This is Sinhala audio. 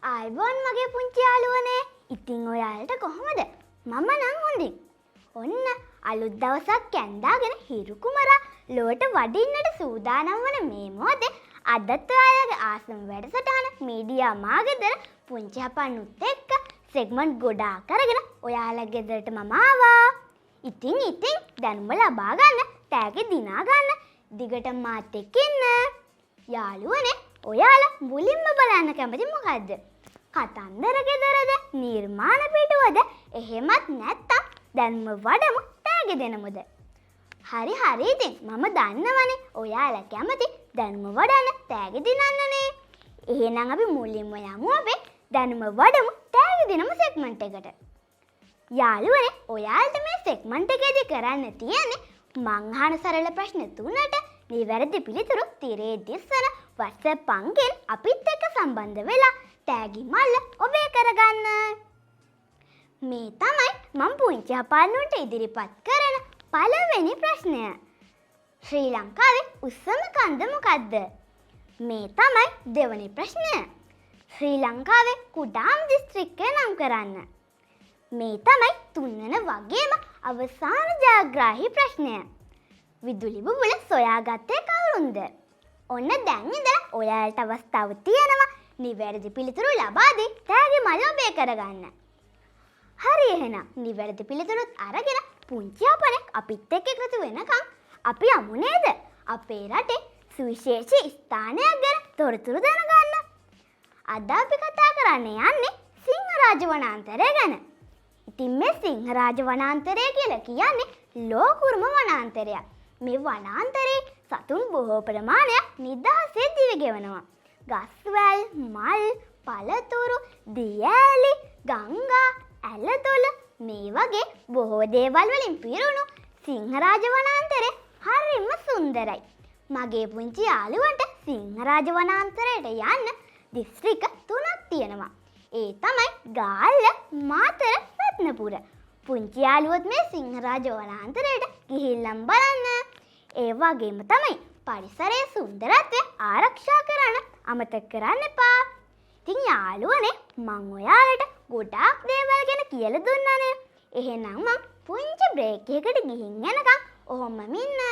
ආයිබෝන් මගේ පුංචි යාළුවනේ. ඉතින් ඔයාලට කොහොමද? මම නම් හොඳින්. ඔන්න අලුත් දවසක් කැන්දාගෙන හිරු කුමරා ලොවට වඩින්නට සූදානම් වන මේ මොහොතේ අදත් ඔයාලගේ ආසම වැඩසටහන මීඩියා මාගෙදර පුංචි හපන්නුත් එක්ක සෙග්මන්ට් ගොඩාක් අරගෙන ඔයාලා ගෙදරට මම ආවා. ඉතින් දැනුම ලබා ගන්න, තෑගි දිනා ගන්න, දිගට මාත් එක්ක ඉන්න. යාළුවනේ, ඔයාලා මුලින්ම බලන්න කැමති මොකද්ද? කතන්දර ගෙදරද, නිර්මාණ පිටුවද, එහෙමත් නැත්තම් දැන්ම වඩමු තෑගි දෙනමුද? හරි ඉතින් මම දන්නවනේ ඔයාලා කැමති දැනුම වඩන්න, තෑගි දිනන්නනේ. එහෙනම් අපි මුලින්ම යමු අපේ දැනුම වඩමු තෑගි දිනමු සෙග්මන්ට් එකට. යාළුවනේ, ඔයාලට මේ සෙග්මන්ට් එකේදී කරන්න තියෙන්නේ මං අහන සරල ප්‍රශ්න 3ට නිවැරදි පිළිතුරු තිරේ දිස්සන WhatsApp අංකෙන් අපිත් එක්ක සම්බන්ධ වෙලා තෑගි මල්ල ඔබේ කරගන්න. මේ තමයි මම පුංචි හපාන්නුන්ට ඉදිරිපත් කරන පළවෙනි ප්‍රශ්නය. ශ්‍රී ලංකාවේ උස්සම කන්ද මොකද්ද? මේ තමයි දෙවැනි ප්‍රශ්නය. ශ්‍රී ලංකාවේ කුඩාම දිස්ත්‍රික්කය නම් කරන්න. මේ තමයි තුන්වන වගේම අවසාන ජයග්‍රාහී ප්‍රශ්නය. විදුලි බුබුල සොයාගත්තේ කවුරුන්ද? ඔන්න දැන් ඉඳලා ඔයාලට අවස්ථාව තියෙනවා නිවැරදි පිළිතුරු ලබා දී තෑගි මල්ල ඔබේ කරගන්න. හරි, එහෙනම් නිවැරදි පිළිතුරුත් අරගෙන පුංචි අපනෙක් අපිත් එක්ක එකතු වෙනකම් අපි යමු නේද අපේ රටේ සුවිශේෂී ස්ථානයක් ගැන තොරතුරු දැනගන්න. අද අපි කතා කරන්න යන්නේ සිංහරාජ වනාන්තරය ගැන. ඉතින් මේ සිංහරාජ වනාන්තරය කියලා කියන්නේ ලෝකුරුම වනාන්තරයක්. මේ වනාන්තරයේ සතුන් බොහෝ ප්‍රමාණයක් නිදහසේ දිවි ගෙවනවා. ගස්වැල්, මල්, පළතුරු, දියඇලි, ගංගා, ඇලදොල මේ වගේ බොහෝ දේවල් වලින් පිරුණු සිංහරාජ වනාන්තරය හරිම සුන්දරයි. මගේ පුංචි යාළුවන්ට සිංහරාජ වනාන්තරයට යන්න දිස්ත්‍රික්ක 3ක් තියෙනවා. ඒ තමයි ගාල්ල, මාතර, රත්නපුර. පුංචි යාළුවොත් මේ සිංහරාජ වනාන්තරයට ගිහිල්ලම් බලන්න. ඒ වගේම තමයි පරිසරයේ සුන්දරත්වය ආරක්ෂා කරන්න අමතක කරන්න එපා. ඉතින් යාළුවනේ, මං ඔයාලට ගොඩාක් දේවල් ගැන කියලා දුන්නානේ. එහෙනම් මං පුංචි බ්‍රේක් එකකට ගිහින් එනකම් ඔහොමම ඉන්න.